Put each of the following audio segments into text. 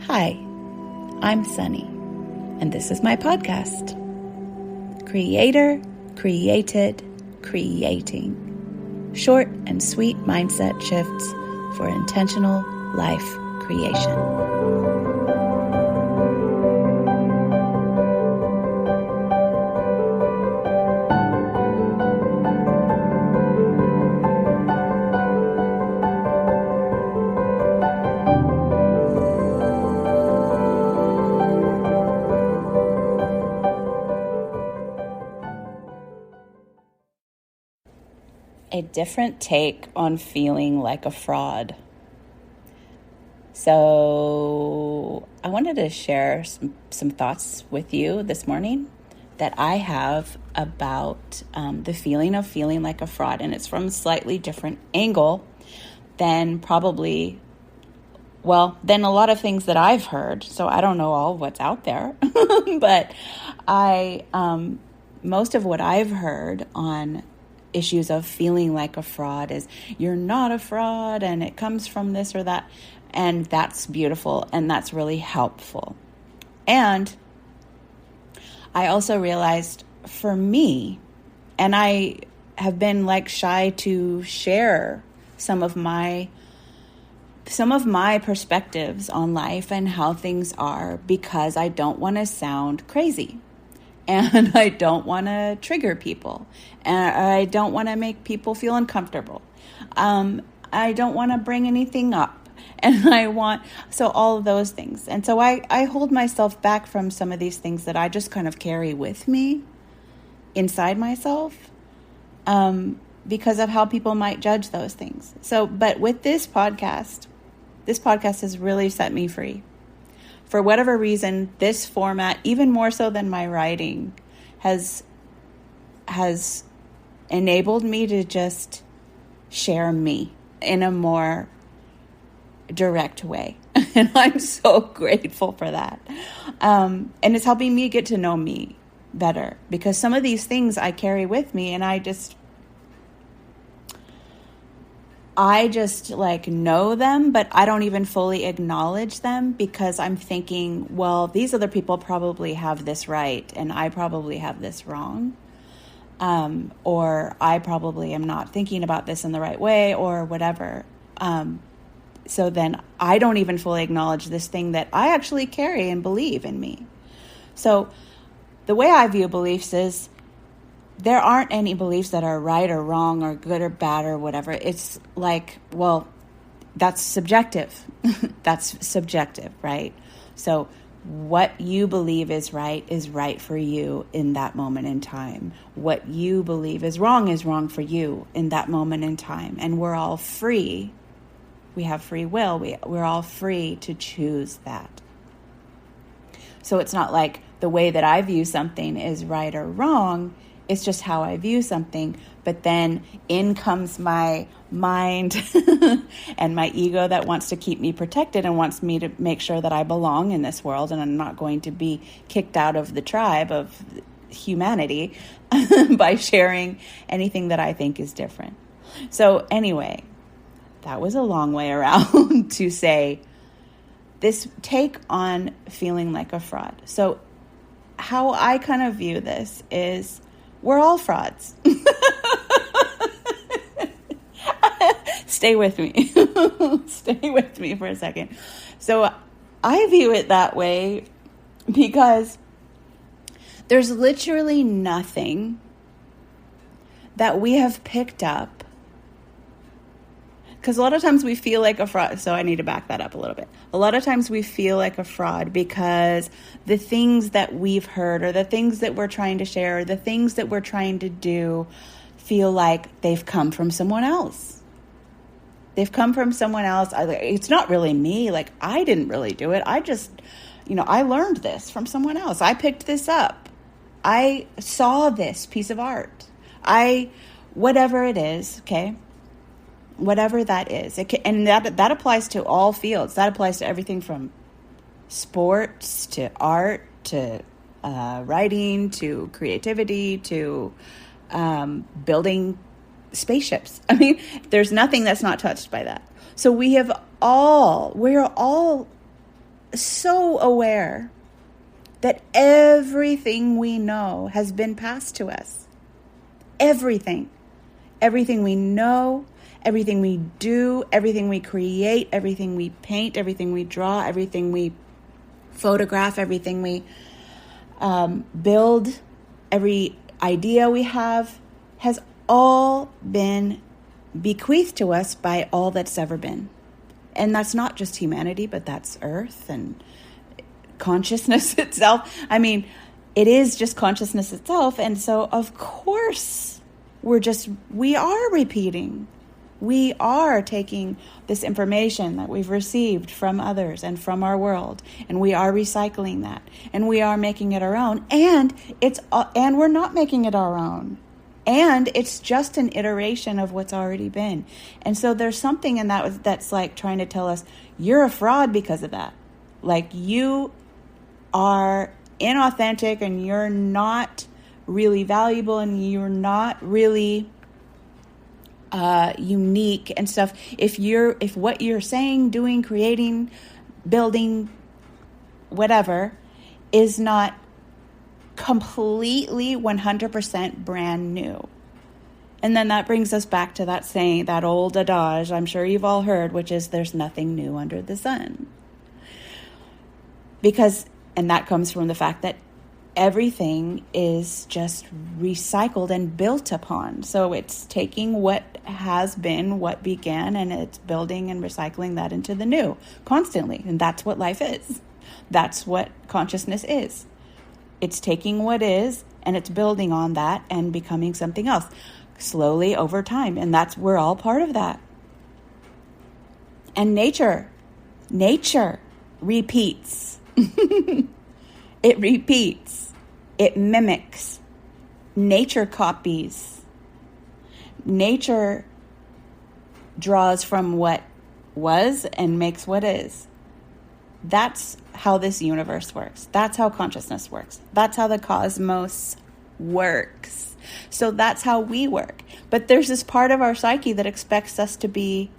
Hi, I'm Sunny, and this is my podcast, Creator, Created, Creating. Short and sweet mindset shifts for intentional life creation. A different take on feeling like a fraud. So I wanted to share some thoughts with you this morning that I have about the feeling of feeling like a fraud. And it's from a slightly different angle than than a lot of things that I've heard. So I don't know all what's out there, but most of what I've heard on issues of feeling like a fraud is you're not a fraud and it comes from this or that. And that's beautiful and that's really helpful. And I also realized for me, and I have been shy to share some of my perspectives on life and how things are because I don't want to sound crazy. And I don't want to trigger people. And I don't want to make people feel uncomfortable. I don't want to bring anything up. And so all of those things. And so I hold myself back from some of these things that I just kind of carry with me inside myself because of how people might judge those things. But with this podcast has really set me free. For whatever reason, this format, even more so than my writing, has enabled me to just share me in a more direct way. And I'm so grateful for that. And it's helping me get to know me better because some of these things I carry with me and I just know them, but I don't even fully acknowledge them because I'm thinking, well, these other people probably have this right and I probably have this wrong. Or I probably am not thinking about this in the right way or whatever. So then I don't even fully acknowledge this thing that I actually carry and believe in me. So the way I view beliefs is there aren't any beliefs that are right or wrong or good or bad or whatever. It's that's subjective. That's subjective, right? So what you believe is right for you in that moment in time. What you believe is wrong for you in that moment in time. And we're all free. We have free will. We're all free to choose that. So it's not like the way that I view something is right or wrong. It's just how I view something. But then in comes my mind and my ego that wants to keep me protected and wants me to make sure that I belong in this world and I'm not going to be kicked out of the tribe of humanity by sharing anything that I think is different. So anyway, that was a long way around to say this take on feeling like a fraud. So how I kind of view this is we're all frauds. Stay with me. Stay with me for a second. So I view it that way because there's literally nothing that we have picked up. Because a lot of times we feel like a fraud. So I need to back that up a little bit. A lot of times we feel like a fraud because the things that we've heard or the things that we're trying to share or the things that we're trying to do feel like they've come from someone else. They've come from someone else. It's not really me. I didn't really do it. I just, I learned this from someone else. I picked this up. I saw this piece of art. Whatever it is, okay? Whatever that is. And that applies to all fields. That applies to everything from sports to art to writing to creativity to building spaceships. I mean, there's nothing that's not touched by that. So we're all so aware that everything we know has been passed to us. Everything. Everything we know, everything we do, everything we create, everything we paint, everything we draw, everything we photograph, everything we build, every idea we have has all been bequeathed to us by all that's ever been. And that's not just humanity, but that's Earth and consciousness itself. I mean, it is just consciousness itself. And so, of course, we are repeating. We are taking this information that we've received from others and from our world, and we are recycling that, and we are making it our own, and we're not making it our own. And it's just an iteration of what's already been. And so there's something in that that's like trying to tell us, you're a fraud because of that. Like, you are inauthentic and you're not really valuable and you're not really unique and stuff. If what you're saying, doing, creating, building, whatever, is not completely 100% brand new. And then that brings us back to that saying, that old adage I'm sure you've all heard, which is there's nothing new under the sun. And that comes from the fact that everything is just recycled and built upon. So it's taking what has been, what began, and it's building and recycling that into the new constantly. And that's what life is. That's what consciousness is. It's taking what is and it's building on that and becoming something else slowly over time. And we're all part of that. And nature repeats. It repeats. It mimics. Nature copies. Nature draws from what was and makes what is. That's how this universe works. That's how consciousness works. That's how the cosmos works. So that's how we work. But there's this part of our psyche that expects us to be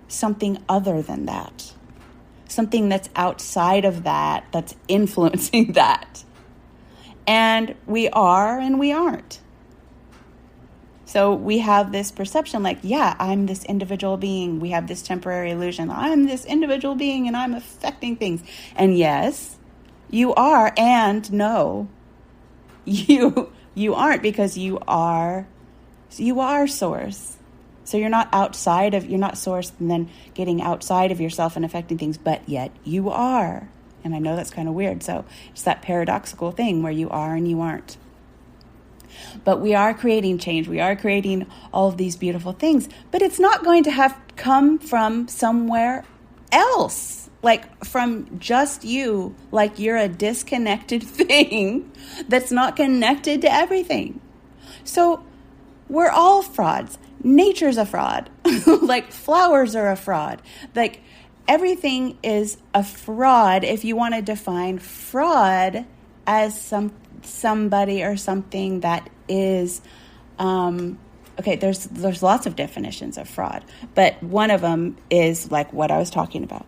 something other than that. Something that's outside of that, that's influencing that. And we are and we aren't. So we have this perception like, yeah, I'm this individual being. We have this temporary illusion. I'm this individual being and I'm affecting things. And yes, you are, and no, you aren't, because you are source. So you're not source and then getting outside of yourself and affecting things, but yet you are. And I know that's kind of weird. So it's that paradoxical thing where you are and you aren't. But we are creating change. We are creating all of these beautiful things. But it's not going to have come from somewhere else. Like from just you. Like you're a disconnected thing that's not connected to everything. So we're all frauds. Nature's a fraud. Like flowers are a fraud. Like everything is a fraud if you want to define fraud as somebody or something that is okay, there's lots of definitions of fraud, but one of them is like what I was talking about.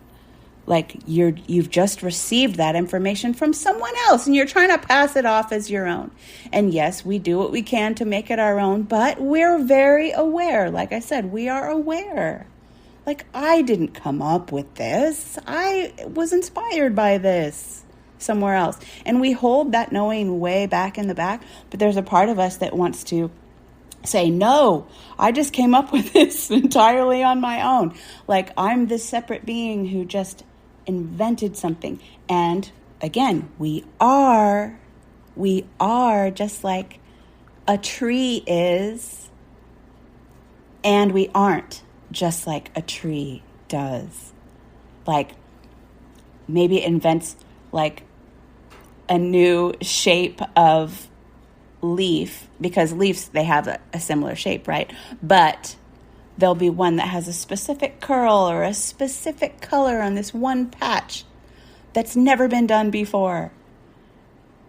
Like you've just received that information from someone else and you're trying to pass it off as your own. And yes, we do what we can to make it our own, but we're very aware. Like I said, we are aware. Like, I didn't come up with this. I was inspired by this somewhere else. And we hold that knowing way back in the back, but there's a part of us that wants to say, no, I just came up with this entirely on my own. Like, I'm this separate being who just invented something. And again, we are just like a tree is, and we aren't just like a tree does. Like, maybe it invents like a new shape of leaf, because leaves, they have a similar shape, right? But there'll be one that has a specific curl or a specific color on this one patch that's never been done before.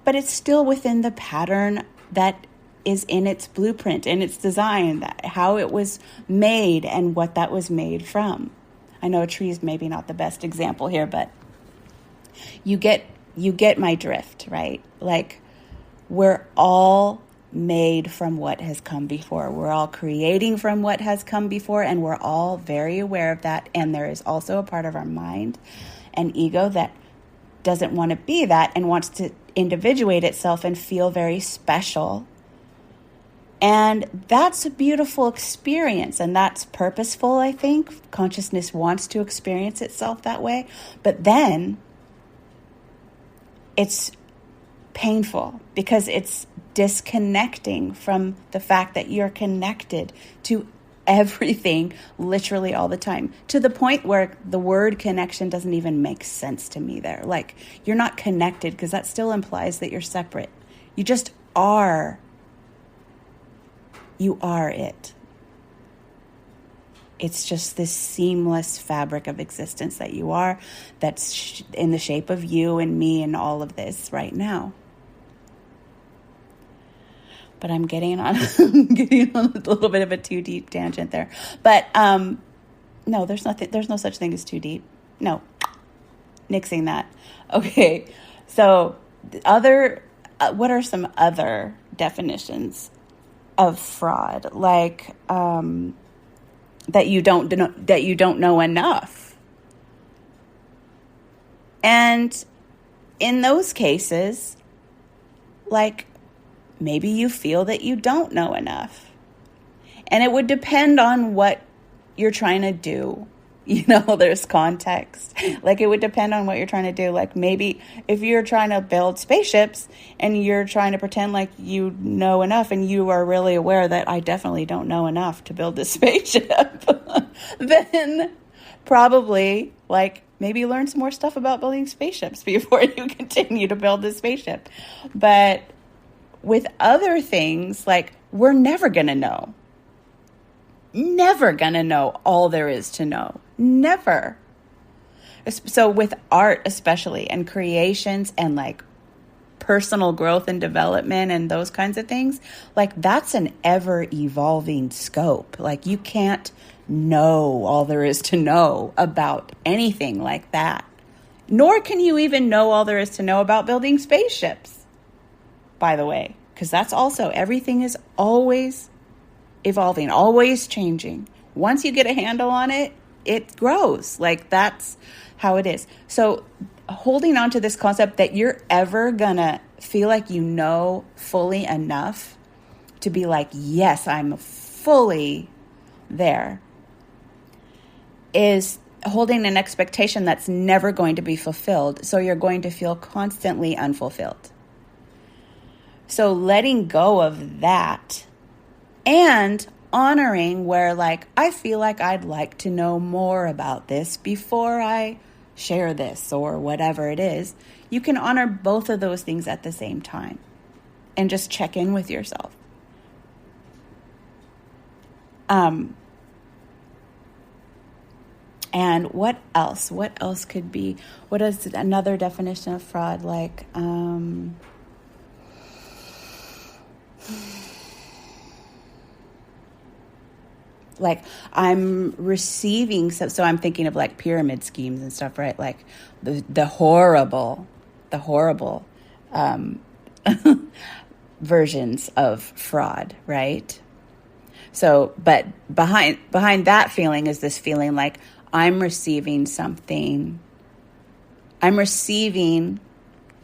But it's still within the pattern that is in its blueprint, in its design, that how it was made and what that was made from. I know a tree is maybe not the best example here, but You get my drift, right? Like, we're all made from what has come before. We're all creating from what has come before, and we're all very aware of that. And there is also a part of our mind and ego that doesn't want to be that and wants to individuate itself and feel very special. And that's a beautiful experience, and that's purposeful, I think. Consciousness wants to experience itself that way. But then it's painful because it's disconnecting from the fact that you're connected to everything literally all the time, to the point where the word connection doesn't even make sense to me there. Like, you're not connected because that still implies that you're separate. You just are. You are it. It's just this seamless fabric of existence that you are, that's in the shape of you and me and all of this right now. But I'm getting on a little bit of a too deep tangent there. But no, there's no such thing as too deep. No, nixing that. Okay, so what are some other definitions of fraud? Like that you don't know enough. And in those cases, like, maybe you feel that you don't know enough. And it would depend on what you're trying to do. There's context. Like, it would depend on what you're trying to do. Like, maybe if you're trying to build spaceships and you're trying to pretend like you know enough, and you are really aware that I definitely don't know enough to build this spaceship, then probably, like, maybe learn some more stuff about building spaceships before you continue to build this spaceship. But with other things, like, we're never going to know. Never going to know all there is to know. Never. So with art especially, and creations, and like personal growth and development and those kinds of things, like, that's an ever evolving scope. Like, you can't know all there is to know about anything like that. Nor can you even know all there is to know about building spaceships, by the way, because that's also, everything is always evolving, always changing. Once you get a handle on it, it grows. Like, that's how it is. So holding on to this concept that you're ever gonna feel like you know fully enough to be like, yes, I'm fully there, is holding an expectation that's never going to be fulfilled. So you're going to feel constantly unfulfilled. So letting go of that and honoring where, like, I feel like I'd like to know more about this before I share this or whatever it is. You can honor both of those things at the same time and just check in with yourself. And what else? What else could be? What is another definition of fraud? Like, like, I'm receiving, so I'm thinking of like pyramid schemes and stuff, right? Like the horrible versions of fraud, right? So, but behind that feeling is this feeling like, I'm receiving something. I'm receiving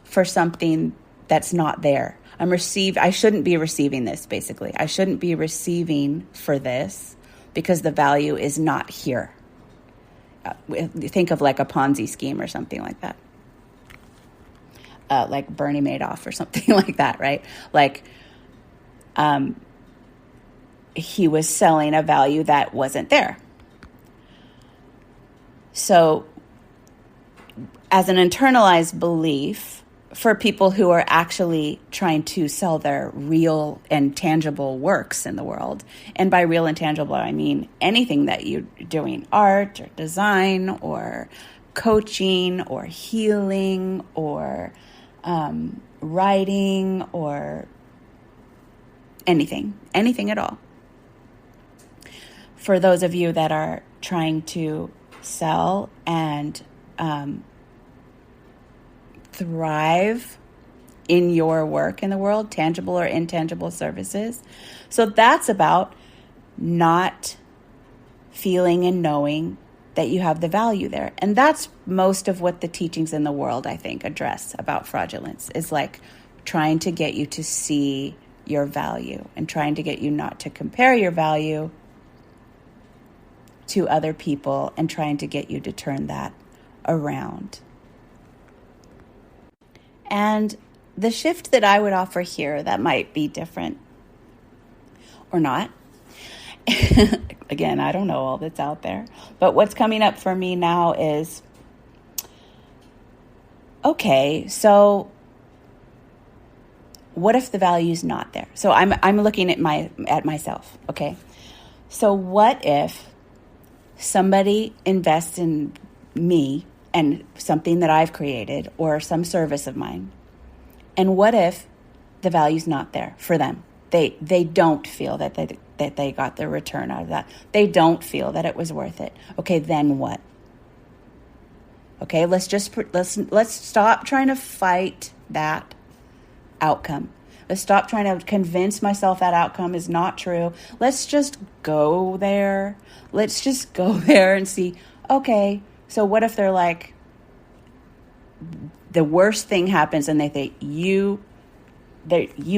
for something that's not there. I shouldn't be receiving this, basically. I shouldn't be receiving for this because the value is not here. Think of like a Ponzi scheme or something like that. Like Bernie Madoff or something like that, right? Like, he was selling a value that wasn't there. So as an internalized belief for people who are actually trying to sell their real and tangible works in the world, and by real and tangible, I mean anything that you're doing, art or design or coaching or healing or writing or anything at all. For those of you that are trying to sell and thrive in your work in the world, tangible or intangible services. So that's about not feeling and knowing that you have the value there. And that's most of what the teachings in the world, I think, address about fraudulence, is like trying to get you to see your value and trying to get you not to compare your value to other people and trying to get you to turn that around. And the shift that I would offer here that might be different or not. Again, I don't know all that's out there. But what's coming up for me now is, okay, so what if the value's not there? So I'm looking at myself, okay? So what if somebody invests in me and something that I've created or some service of mine? And what if the value's not there for them? They don't feel that they got the return out of that. They don't feel that it was worth it. Okay, then what? Okay, let's stop trying to fight that outcome. Let's stop trying to convince myself that outcome is not true. Let's just go there. Let's just go there and see, okay, so what if they're like, the worst thing happens and they think you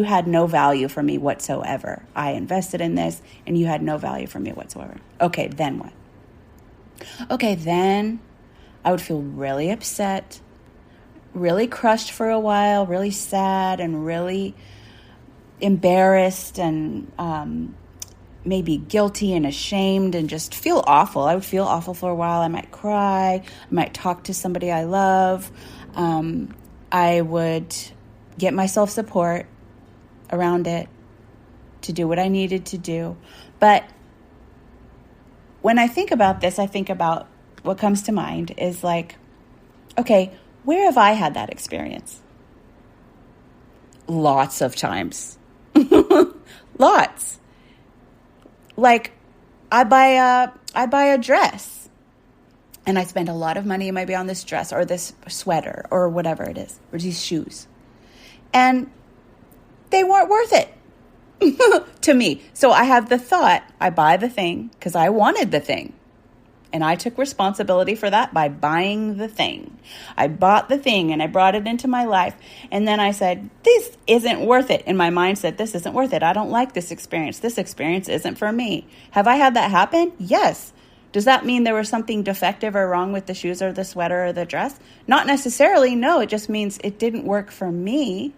had no value for me whatsoever. I invested in this and you had no value for me whatsoever. Okay, then what? Okay, then I would feel really upset, really crushed for a while, really sad and really embarrassed and maybe guilty and ashamed and just feel awful. I would feel awful for a while. I might cry. I might talk to somebody I love. I would get myself support around it to do what I needed to do. But when I think about this, I think about what comes to mind is like, okay, where have I had that experience? Lots of times. Lots. Like I buy a dress and I spend a lot of money maybe on this dress or this sweater or whatever it is, or these shoes. And they weren't worth it to me. So I have the thought, I buy the thing because I wanted the thing. And I took responsibility for that by buying the thing. I bought the thing and I brought it into my life. And then I said, this isn't worth it. And my mind said, this isn't worth it. I don't like this experience. This experience isn't for me. Have I had that happen? Yes. Does that mean there was something defective or wrong with the shoes or the sweater or the dress? Not necessarily. No, it just means it didn't work for me.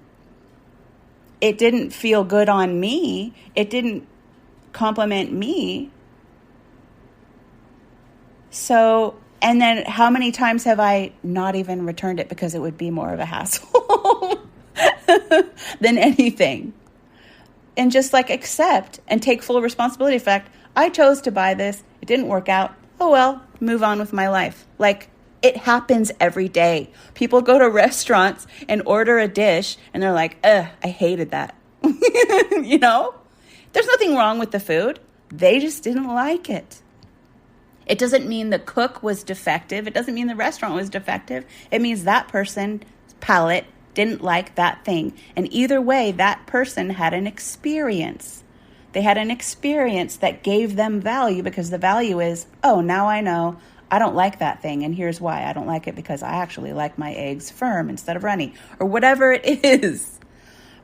It didn't feel good on me. It didn't compliment me. So, and then how many times have I not even returned it because it would be more of a hassle than anything? And just like accept and take full responsibility. In fact, I chose to buy this. It didn't work out. Oh, well, move on with my life. Like it happens every day. People go to restaurants and order a dish and they're like, I hated that. You know, there's nothing wrong with the food. They just didn't like it. It doesn't mean the cook was defective. It doesn't mean the restaurant was defective. It means that person's palate didn't like that thing. And either way, that person had an experience. They had an experience that gave them value because the value is, oh, now I know I don't like that thing. And here's why. I don't like it because I actually like my eggs firm instead of runny or whatever it is.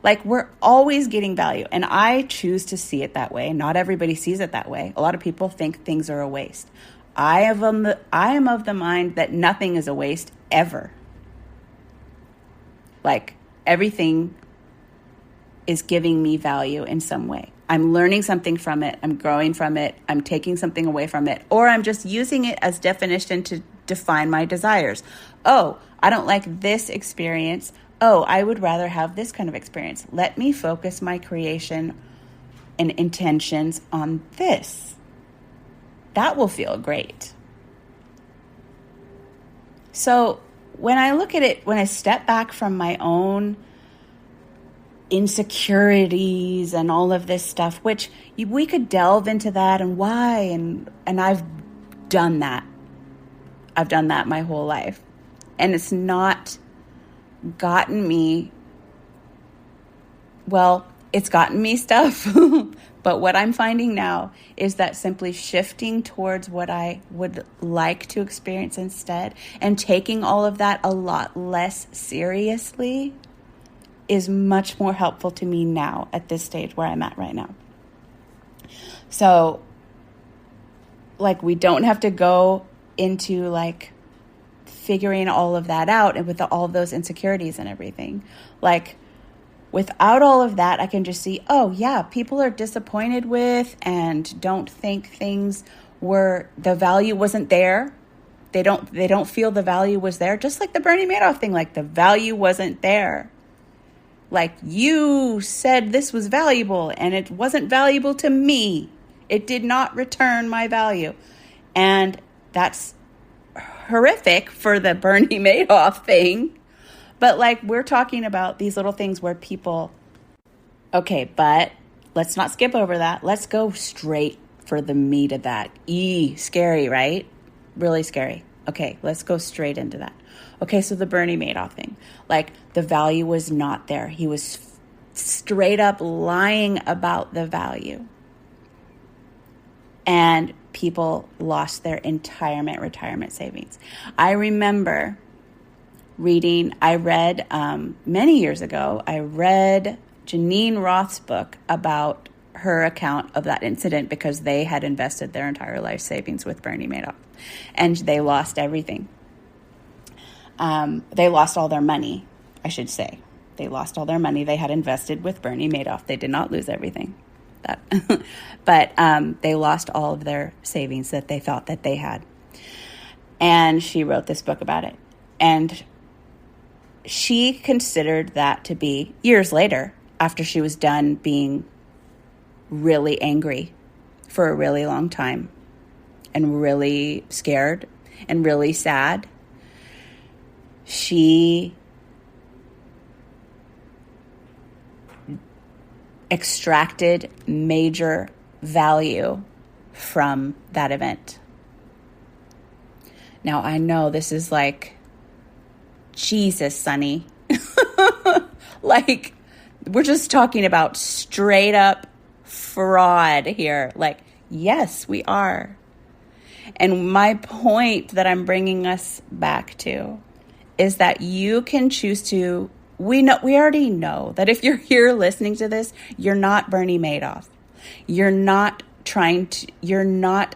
Like we're always getting value. And I choose to see it that way. Not everybody sees it that way. A lot of people think things are a waste. I am of the mind that nothing is a waste ever. Like everything is giving me value in some way. I'm learning something from it. I'm growing from it. I'm taking something away from it. Or I'm just using it as definition to define my desires. Oh, I don't like this experience. Oh, I would rather have this kind of experience. Let me focus my creation and intentions on this. That will feel great. So when I look at it, when I step back from my own insecurities and all of this stuff, which we could delve into that and why, and I've done that. I've done that my whole life. And it's not gotten me, well, it's gotten me stuff. But what I'm finding now is that simply shifting towards what I would like to experience instead and taking all of that a lot less seriously is much more helpful to me now at this stage where I'm at right now. So, like, we don't have to go into, like, figuring all of that out and with all of those insecurities and everything. Like, without all of that, I can just see, oh, yeah, people are disappointed with and don't think things the value wasn't there. They don't feel the value was there. Just like the Bernie Madoff thing, like the value wasn't there. Like, you said this was valuable and it wasn't valuable to me. It did not return my value. And that's horrific for the Bernie Madoff thing. But like, we're talking about these little things where people, okay, but let's not skip over that. Let's go straight for the meat of that. Scary, right? Really scary. Okay, let's go straight into that. Okay, so the Bernie Madoff thing, like the value was not there. He was straight up lying about the value. And people lost their entire retirement savings. I remember many years ago, I read Janine Roth's book about her account of that incident because they had invested their entire life savings with Bernie Madoff and they lost everything. They lost all their money, I should say. They lost all their money they had invested with Bernie Madoff. They did not lose everything. But they lost all of their savings that they thought that they had. And she wrote this book about it. And she considered that to be, years later, after she was done being really angry for a really long time and really scared and really sad, she extracted major value from that event. Now, I know this is like, Jesus, Sonny. Like, we're just talking about straight up fraud here. Like, yes, we are. And my point that I'm bringing us back to is that you can choose to, we already know that if you're here listening to this, you're not Bernie Madoff. You're not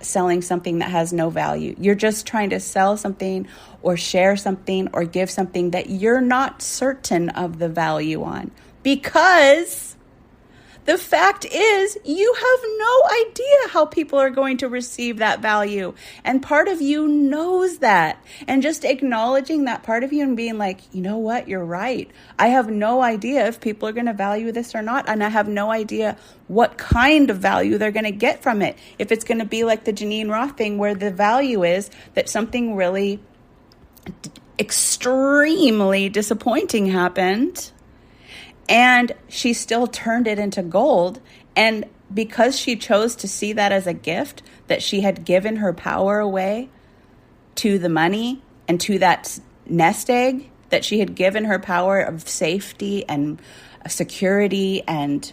selling something that has no value. You're just trying to sell something or share something or give something that you're not certain of the value on. Because the fact is, you have no idea how people are going to receive that value. And part of you knows that. And just acknowledging that part of you and being like, you know what, you're right. I have no idea if people are going to value this or not. And I have no idea what kind of value they're going to get from it. If it's going to be like the Janine Roth thing where the value is that something really extremely disappointing happened. And she still turned it into gold. And because she chose to see that as a gift, that she had given her power away to the money and to that nest egg, that she had given her power of safety and security and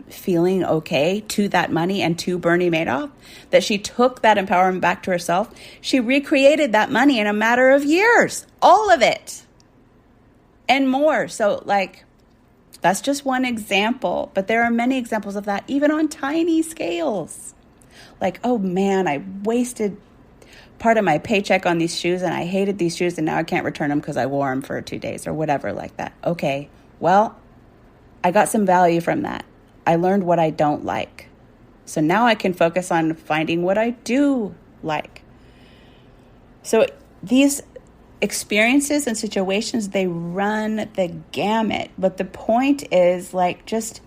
feeling okay to that money and to Bernie Madoff, that she took that empowerment back to herself. She recreated that money in a matter of years, all of it and more. So like, that's just one example, but there are many examples of that, even on tiny scales. Like, oh man, I wasted part of my paycheck on these shoes and I hated these shoes and now I can't return them because I wore them for 2 days or whatever like that. Okay, well, I got some value from that. I learned what I don't like. So now I can focus on finding what I do like. So these experiences and situations, they run the gamut. But the point is like just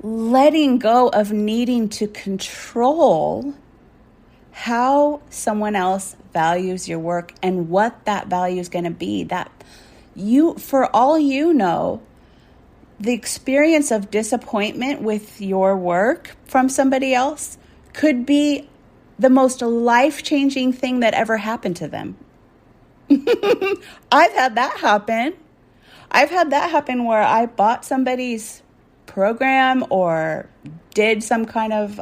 letting go of needing to control how someone else values your work and what that value is going to be. That you, for all you know, the experience of disappointment with your work from somebody else could be the most life-changing thing that ever happened to them. I've had that happen. I've had that happen where I bought somebody's program or did some kind of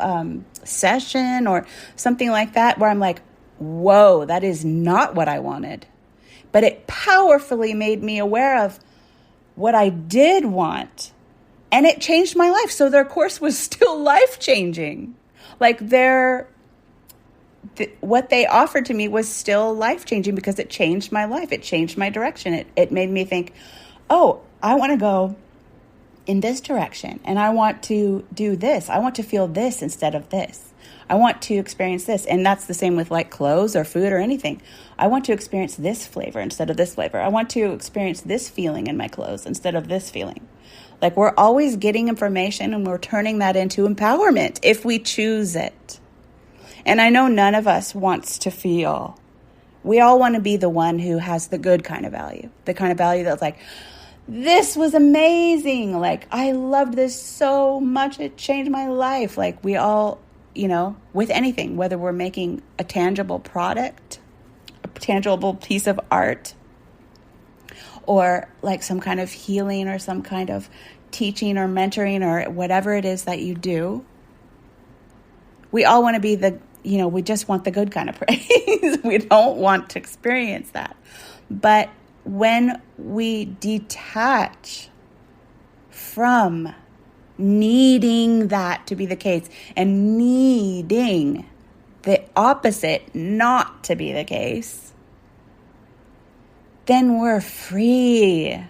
session or something like that where I'm like, whoa, that is not what I wanted. But it powerfully made me aware of what I did want. And it changed my life. So their course was still life-changing. Like what they offered to me was still life-changing because it changed my life. It changed my direction. It made me think, oh, I want to go in this direction and I want to do this. I want to feel this instead of this. I want to experience this. And that's the same with like clothes or food or anything. I want to experience this flavor instead of this flavor. I want to experience this feeling in my clothes instead of this feeling. Like we're always getting information and we're turning that into empowerment if we choose it. And I know none of us wants to feel. We all want to be the one who has the good kind of value. The kind of value that's like, this was amazing. Like, I loved this so much. It changed my life. Like we all, with anything, whether we're making a tangible product, a tangible piece of art, or like some kind of healing or some kind of teaching or mentoring or whatever it is that you do. We all want to be we just want the good kind of praise. We don't want to experience that. But when we detach from needing that to be the case and needing the opposite not to be the case, then we're free.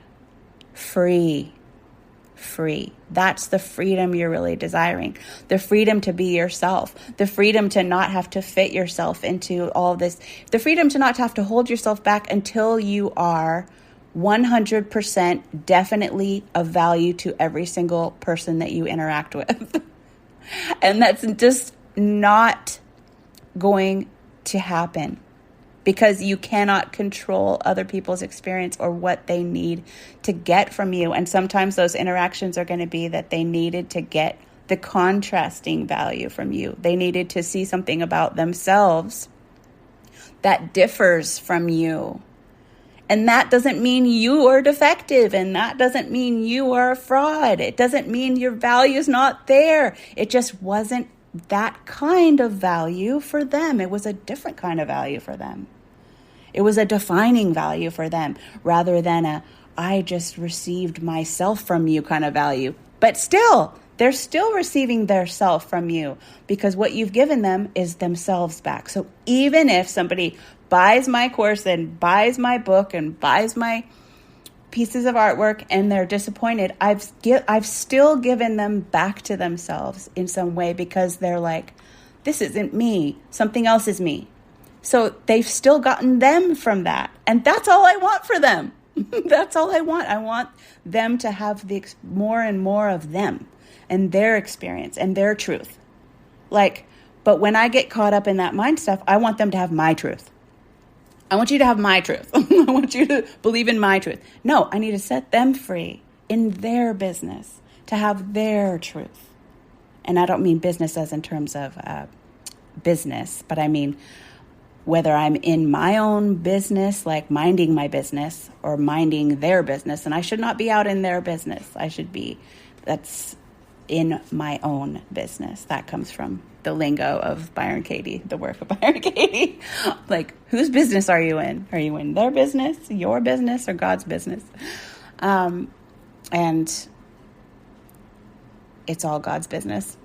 That's the freedom you're really desiring. The freedom to be yourself. The freedom to not have to fit yourself into all this. The freedom to not have to hold yourself back until you are 100% definitely of value to every single person that you interact with. And that's just not going to happen. Because you cannot control other people's experience or what they need to get from you. And sometimes those interactions are going to be that they needed to get the contrasting value from you. They needed to see something about themselves that differs from you. And that doesn't mean you are defective. And that doesn't mean you are a fraud. It doesn't mean your value is not there. It just wasn't that kind of value for them. It was a different kind of value for them. It was a defining value for them rather than I just received myself from you kind of value. But still, they're still receiving their self from you because what you've given them is themselves back. So even if somebody buys my course and buys my book and buys my pieces of artwork and they're disappointed, I've still given them back to themselves in some way because they're like, this isn't me. Something else is me. So they've still gotten them from that. And that's all I want for them. That's all I want. I want them to have more and more of them and their experience and their truth. But when I get caught up in that mind stuff, I want them to have my truth. I want you to have my truth. I want you to believe in my truth. No, I need to set them free in their business to have their truth. And I don't mean business as in terms of business, but I mean whether I'm in my own business, like minding my business or minding their business. And I should not be out in their business. That's in my own business. That comes from the lingo of Byron Katie, the work of Byron Katie. Like, whose business are you in? Are you in their business, your business, or God's business? And it's all God's business.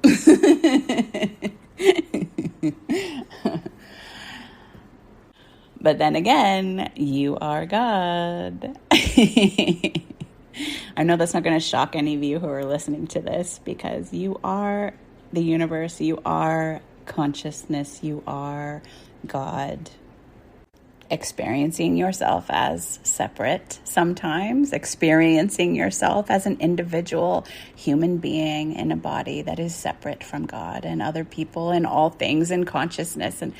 But then again, you are God. I know that's not going to shock any of you who are listening to this because you are the universe, you are consciousness, you are God. Experiencing yourself as separate sometimes, experiencing yourself as an individual human being in a body that is separate from God and other people and all things in consciousness and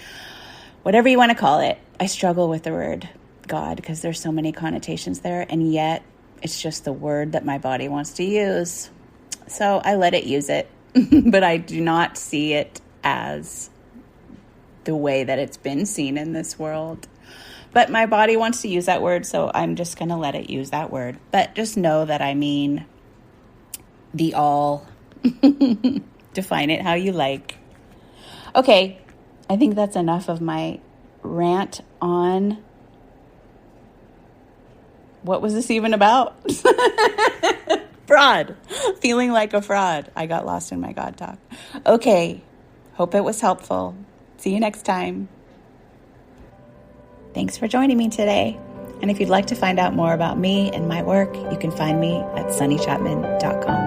whatever you want to call it. I struggle with the word God because there's so many connotations there, and yet it's just the word that my body wants to use. So I let it use it, but I do not see it as the way that it's been seen in this world. But my body wants to use that word, so I'm just going to let it use that word. But just know that I mean the all. Define it how you like. Okay, I think that's enough of my rant on what was this even about? Fraud. Feeling like a fraud. I got lost in my God talk. Okay, hope it was helpful. See you next time. Thanks for joining me today. And if you'd like to find out more about me and my work, you can find me at sunnychapman.com.